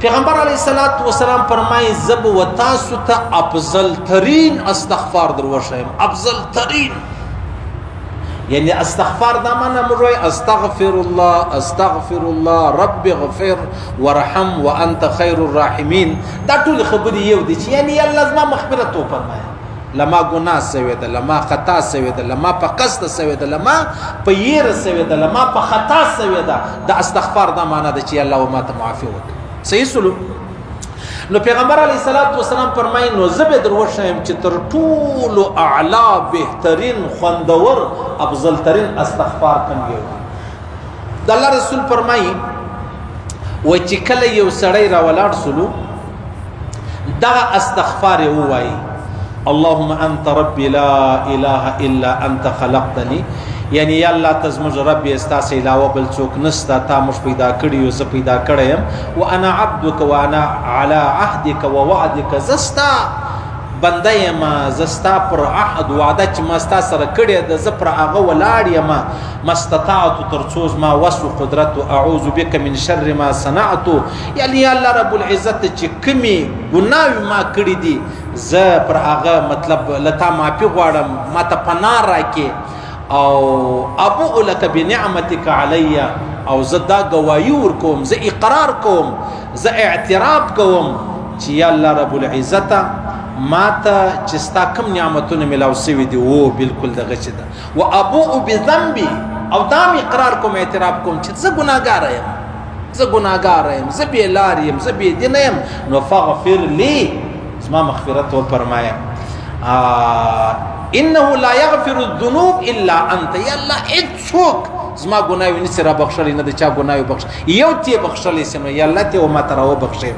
پیغمبر علیه الصلاۃ والسلام فرمایي زب و تاسو ته افضل ترین استغفار دروښیم، افضل ترین. یعنی استغفار دا معنا موږ استغفر الله استغفر الله رب اغفر ورحم وانت خیر الراحمین. دا ټول خبرې یو دي چې یعنی الله زما مغفرت وفرمایه، لما ګناه سوی ده، لما خطا سوی ده، لما په قصد سوی ده، لما په یره سوی ده، لما په خطا سوی ده. دا استغفار دا معنا ده چې الله و ما ته معافي وکړي. صحیح سلوک. نو پیغمبر علیه الصلاۃ والسلام فرمایي نو زه به دروښیم چې تر ټولو اعلی بهترین خوندور افضل ترین استغفار کوم یو. د الله رسول فرمایي و چې کله یو سړی را ولاړ سلو دغه استغفار یې ووایي اللهم انت ربي لا اله الا انت خلقتني، یعنی یا الله ته زموږ رب یې ستاسې علاوه بل څوک نشته، تا موږ پیدا کړي یو، زه پیدا کړی یم. وانا عبدک وانا على عهدک ووعدک، زه ستا بنده یم، زه ستا پر عهد وعده چې ما ستا سره کړې ده زه پر هغه ولاړ یم. ما استطعت تر څو زما وس و قدرت اعوذ بک من شر ما صنعت، یعنی یا الله رب العزت چې کومې ګناوې ما کړي دي زه پر هغه مطلب لتا معافي غواړم، ما ته پناه راکې. او ابو لك بنعمتك علي، او زه دا گواهی ورکوم، زه اقرار کوم، زه اعتراف کوم چې یا الله رب العزت ما ته چې ستا کوم نعمتونه ملاو سوي دي و بالکل دغه چې ده. و ابو بذنبي، او دا اقرار کوم اعتراف کوم چې زه ګناهګار یم، زه ګناهګار یم، زه بې لار یم، زه بې دینه یم. نو فغفر لي، زما مغفرت وفرمایه. انه لا يغفر الذنوب الا انت، یا الله هیڅوک زما ګناوې نشي را بخښلی، نه د چا ګناوې بخښ یو تی بخښلی سي، نو یا الله ته و ما ته را وبخښې.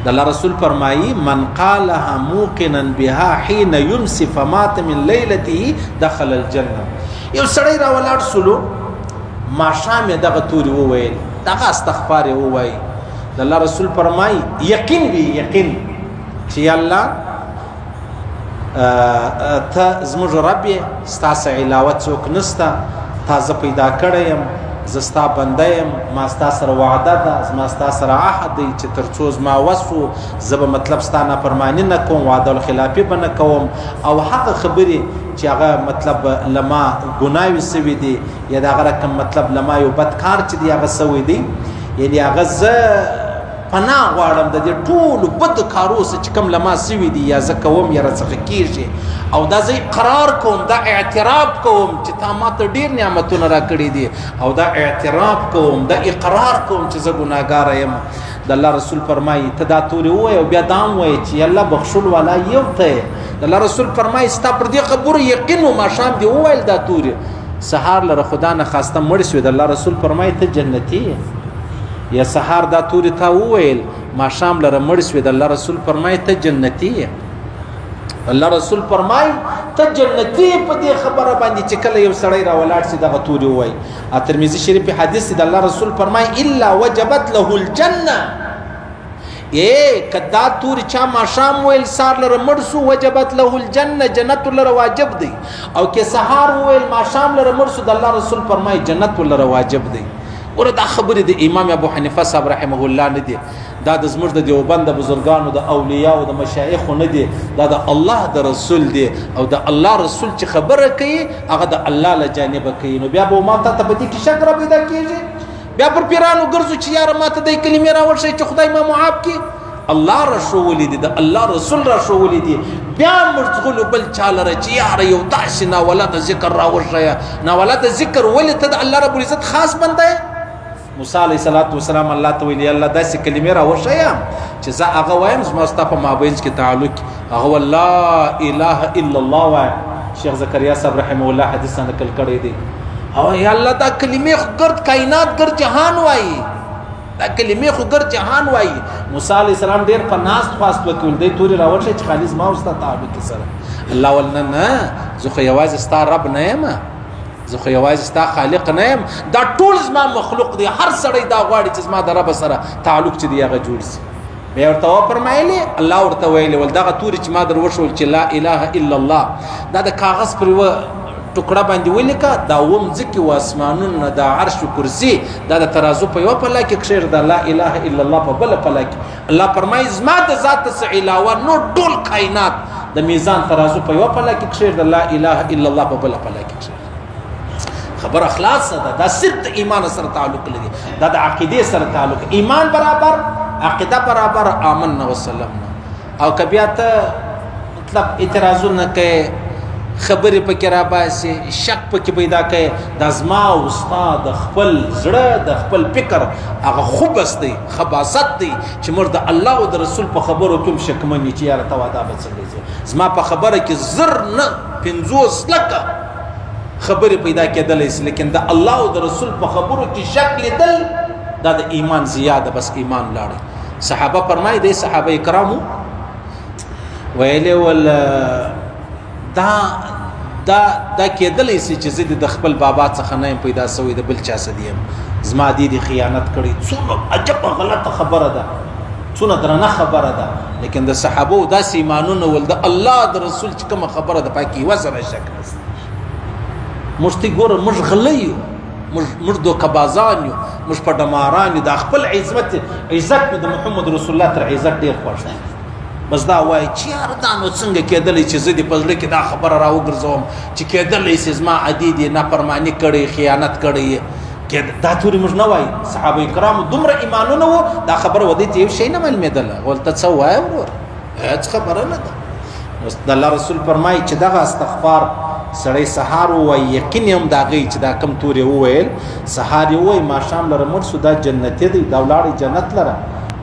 د الله رسول فرمایي من قالها موقنا بها حين يمسي فمات من ليلته دخل الجنه. یو سړی را ولاړ سلو ماښام یې دغه تورې وویل، دغه استغفار یې ووایي. د الله رسول فرمایي یقین وي، یقین چې یا الله ته زموږ رب یې، ستاسې علاوه څوک نشته، تا زه پیدا کړی یم، زه ستا بنده یم، ما ستا سره وعده ده، زما ستا سره عهد دی چې تر څو زما وس و زه به مطلب ستا نافرماني نه کوم، وعده الخلافي به نه کوم، او هغه خبرې چې هغه مطلب لما ګناوې سوي دي یا د هغه رقم مطلب لما یو بد کار چې دی هغه سوی دی، یعنې هغه زه پناه غواړم د دې ټولو بدو کارو څخه چې کوم لما سوي دي یا زه کوم یا راڅخه کېږي. او دا زه اقرار کوم، دا اعتراف کوم چې تا ما ته ډېر نعمتونه را کړي دي، او دا اعتراف کوم، دا اقرار کوم چې زه ګناهګاره یم. د الله رسول فرمایي ته دا تورې ووایه او بیا دا هم وایه چې الله بخښل والا یو ته یې. د الله رسول فرمایي ستا پر دې خبرو یقین و ماښام دې وویل دا تورې، سهار لره خدا نه خواسته مړ شوې. د الله رسول فرمایي ته جنتي یې. یا سهار دا تورې تا وویل ماښام لره مړ شوې، د الله رسول فرمایي ته جنتي یې. الله رسول فرمایي ته جنتي په دې خبره باندې چې کله یو سړی را ولاړ شي دغه تورې ووایي. ترمذي شریف حدیث د الله رسول فرمایي الا وجبت له الجنه، کدا تورې چا ماښام ویل سهار لره مړ شو وجبت له الجنه، جنت لره واجب دی. او که سهار ویل ماښام لره مړ شو د الله رسول فرمایي جنت لره واجب دی. ور دا خبرې د امام ابو حنیفه صاحب رحمه الله نه دي، دا د زموږ د دیوبند د بزرګانو د اولیاء او د مشایخو نه دي، دا د الله د رسول دی. او د الله رسول چې خبره کوي هغه د الله له جانبه کوي. نو بیا به ما ته په دې کې شک را پیدا کېږي، بیا پر پیرانو ګرځو چې یاره ما ته د کلمې راوړشئ چې خدای ما معاف کړي. الله را ښوولي دي، د الله رسول را ښوولي دي، بیا موږ ځغلو بل چا لره چې یاره یو داسې ناولاده ذکر راوښیه. ناولاده ذکر ولې ته د الله رب العزت خاص بنده یې. موسی علیه السلام الله ته ویلي الله داسې کلمې راوښیه چې زه هغه وایم زما ستا په مابینځ کې تعلق، هغه لا اله الا الله وایه. شیخ زکریا صاحب رحمه الله حدیث نقل کړی دی. او یا الله دا کلمې خو ګرد کائنات ګرد جهان وایي، دا کلمې خو ګرد جهان وایي. موسی علیه السلام ډېر په ناست خواست وکړل، دی تورې راوښیه چې خالص ما او ستا تعلق سره. الله ول نه زه خو یوازې ستا رب نه یم، زه خو یوازې ستا خالق نه یم، دا ټول زما مخلوق دی. هر سړی دا غواړي چې زما د رب سره تعلق چې دی هغه جوړ شي. بیا ورته وفرمایلې الله ورته ویلې ول دغه تورې چې ما در وښول چې لا اله الا الله دا د کاغذ پر یوه ټوکړه باندې ولیکه دا اوم ځکه و اسمانونه دا عرش و کرسي دا د ترازو په یو پله کې کښېږده لا اله الا الله په بله پله کې الله فرمایي زما د ذات څخه علاوه نور ټول کائنات د میزان ترازو په یو پله کې کښېږده لا اله الا الله په بله پله کې کښېږده خبر اخلاص ده دا صرف د ایمان سره تعلق لري دا د عقیدې سره تعلق ایمان برابر عقیده برابر آمنا وسلمنا او که بیا ته مطلب اعتراضونه کوي خبرې پکې راباسي شک پکې پیدا کوي دا زما او ستا د خپل زړه د خپل فکر هغه خوبس دی خباست دی چې موږ د الله او د رسول په خبرو کې هم شکمن یو چې یاره ته واده به څنګه ځي زما په خبره کې زر نه 50 لکه خبرې پیدا کېدلی سي لیکن د الله او د رسول په خبرو کې شک لیدل دا د ایمان زیاده بس ایمان لاړ صحابه فرمایي د صحابه کرامو ویلې ول دا کېدلی سي چې زه د خپل بابا څخه نه یم پیدا سوی د بل چا څه دیم زما دې خیانت کړې څومره عجب غلطه خبره ده څونه درنه خبره ده لیکن د صحابو داسې ایمانونه ول د الله د رسول چې کومه خبره ده پکې وسره شک نشته موږ ته ګوره موږ غلی یو موږ دوکبازان یو موږ په ډماران یو د خپل عزت د محمد رسول الله تر عزت ډېر خوښ دی بس دا وایي چې یاره دا نو څنګه کېدلی چې زه دې په زړه کې دا خبره راوګرځوم چې کېدلی سي زما عدي دې نافرماني کړې خیانت کړې دا تورې موږ نه وایي صحابه کرامو دومره ایمانونه وو دا خبره ودې ته یو شی نه معلومېدله ولته څه وایه ورور هېڅ خبره نه ده د الله رسول فرمایي چې دغه استغفار سړی سهار ووایي یقین هم د هغې چې دا کم تورې وویل سهار یې ووایي ماښام لره مړ سو دا جنتي دی دا ولاړې جنت لره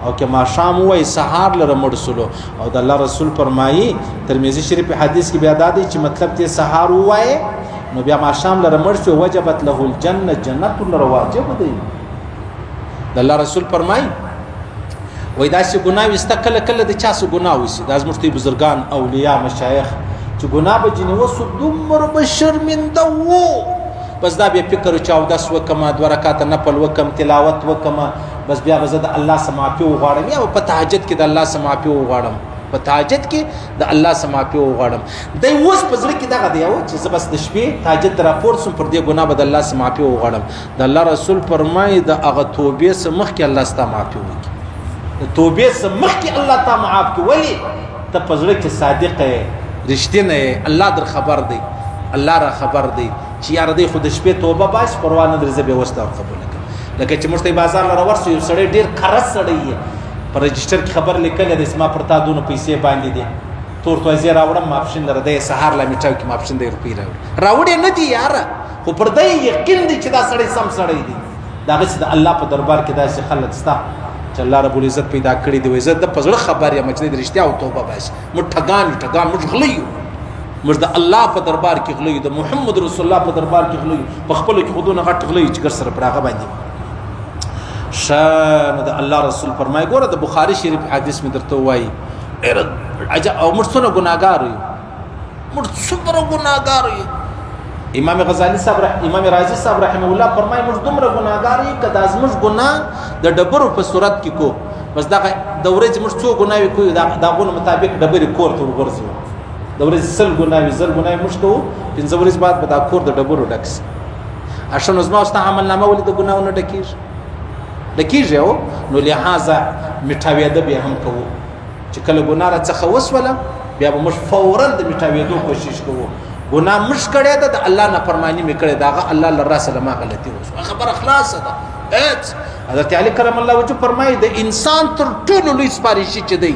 او که ماښام ووایي سهار لره مړ سولو او د الله رسول فرمایي ترمذي شریف حدیث کې بیا دا دی چې مطلب ته سهار ووایي نو بیا ماښام لره مړ شو وجبت له الجنه جنت لره واجب دی د الله رسول فرمایي وای داسې ګناه وسته کله کله د چا څه ګناه وسي دا زموږ ته بزرګان اولیاء مشایخ چې ګناه به ځینې وسو دومره به شرمنده وو بس دا بیا فکر چې اودس وکړم 2 رکعاته نفل وکړم تلاوت وکړم بس بیا به زه د الله څخه معافي وغواړم یا په تهجد کې د الله څخه معافي وغواړم په تهجد کې د الله څخه معافي وغواړم دی اوس په زړه کې دغه دی چې زه بس د شپې تهجد راپور سم پر دې ګناه به د الله څخه معافي وغواړم د الله رسول فرمایي د هغه توبې څخه مخکې الله ستاسو معافي وکړي د توبې څخه مخکې الله تعالی معاف کړي ولې ته په زړه کې صادق یې رښتینی یې الله در خبر دی الله را خبر دی چې یاره دی خو د شپې توبه باسي پروا نه درځه بیا وسته قبول کړه لکه چې موږ ته بازار لره ورسو یو سړی ډېر خرڅ سړی یې په رجسټر کې خبر لیکلی دی زما پر تا دونه پیسې باندې دي تور توزې راوړم ماپښین لره دی سهار لا میټاو کې ماپښین دی روپۍ راوړې نه دي یاره خو پر دی یقین دی چې دا سړی سم سړی دی د هغه چې د الله په دربار کې داسې خلک شته چې الله رب العزت پیدا کړي دی وایي زه د په زړه خبر یم چې د رښتیا او توبه باسي موږ ټګان موږ غلی یو موږ د الله په دربار کې غلی یو د محمد رسول الله په دربار کې غلی یو په خپلو کې خودونه غټ غلی یو چې ګر سره پر هغه باندې شان د الله رسول فرمایي ګوره د بخاري شریف حدیث مې درته وایي او موږ څونه ګناهګار یو موږ څومره ګناهګار یو امام غزالی صاحب امام رازی صاحب رحمه الله فرمایي موږ دومره ګناهګار یو که دا زموږ ګناه د ډبرو په صورت کې کو بس دغه د ورځې موږ څو ګناوې کوو د هغو مطابق ډبرې کور ته ورغورځوو د ورځې 100 ګناوې موږ کوو 15 ورځې بعد به دا کور د ډبرو ډک شي اشو نو زما ستا عملنامه ولې د ګناو نه ډکېږي نو لهذا میټاوېده بیا هم کوو چې کله ګناه راڅخه وسوله بیا به موږ فورا د میټاوېدو کوشش کوو ګناه موږ کړې ده د الله نافرماني مې کړې ده هغه الله له راسه ما غلطي وشوه خبره خلاصه ده حضرت علی کرم الله وجهه فرمایي د انسان تر ټولو لوی سپارښي چې دی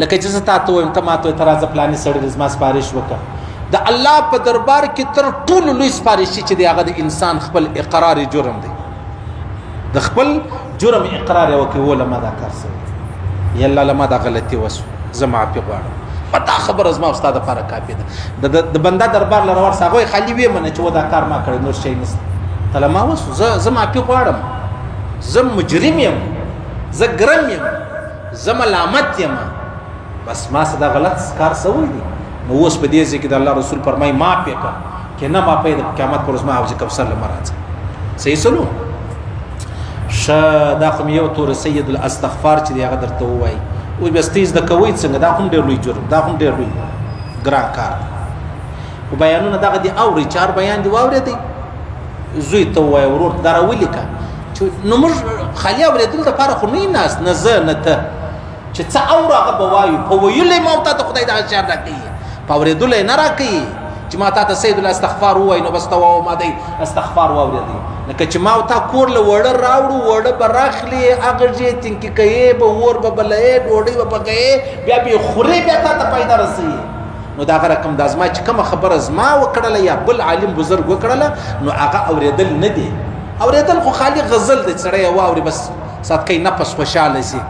لکه چې زه تاته وایم ته ماته ته راځه پلانې سړی زما سپارښ وکړه د الله په دربار کې تر ټولو لوی سپارښي چې دی هغه د انسان خپل اقرار جرم دی د خپل جرم اقرار یې وکړي وله ما دا کار سوی یا الله له ما دا غلطي وسو زه معافي غواړم پتا خبر از ما استاد لپاره کافي ده د بنده دربار لره ورسه هغه خالی وي منه چې ودا کار ما کړی نور شي نشته تله ما وسو زه معافي غواړم زه مجرم یم زه ګرم یم زه ملامت یم بس ما صدا غلط کار سوی دی نو اوس په دې ځکه د الله رسول فرمای معافي کا کې نه ما په قیامت پر ورځ ما او ځکه سره مراد صحیح سلو دا کوم یو تور سید الاستغفار چې هغه درته وایي او بس تیز د کوي څنګه دا هم ډېر لوی جرم دا هم ډېر لوی ګران کار بیانونه دغه دی اوري چار بیان دی واورېدی زوی ته وای ورور دا راولیکه نو موږ خالي اورېدل دپاره خو نه ناست نه زه نه ته چې څه اورو هغه به وایو په ویلو ما ته خدای دغه شیان راکوي په اورېدلو یې نه راکوي چې ما تا ته سید الاستغفار ووایي نو بس ته ما دی استغفار واورېدی لکه چې ما تا کور له وړه راوړو وړه به راخلي هغه ځای تنکي کوې به اور به بلوې ډوډۍ به پکوې بیا به یې خورې بیا تا ته پیدا رسوي نو دغه رقم دا زما چې کومه خبره زما وکړله یا بل عالم بزرګ وکړله نو هغه اورېدل نه دی اورېدل خو خالي غزل دی سړی واوري بس صدقې نفس خوشحاله سي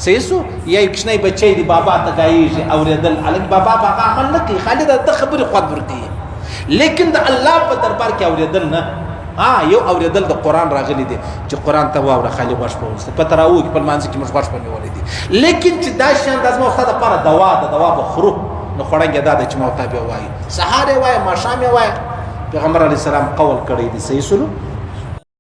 صحیح سو یا یو کوچنی بچی دی بابا ته ګایږي اورېدل هلک بابا هغه عمل نه کوي خالي د خبرې خوند ورکوي لیکن د الله په دربار کې اورېدل نه یو اورېدل د قرآن راغلی دی چې قرآن ته واوره خالي غوږ په وسته په تراویح کې په لمانځه کې موږ غوږ په نیولې دي لیکن چې دا شیان دا زما ستا دپاره دوا ده دوا به خورو نو خوړنګ یې دا ده چې ما ورته بیا وایي سهار یې وایه ماښام یې وایه پیغمبر علیه السلام قول کړی دی صحیح سلو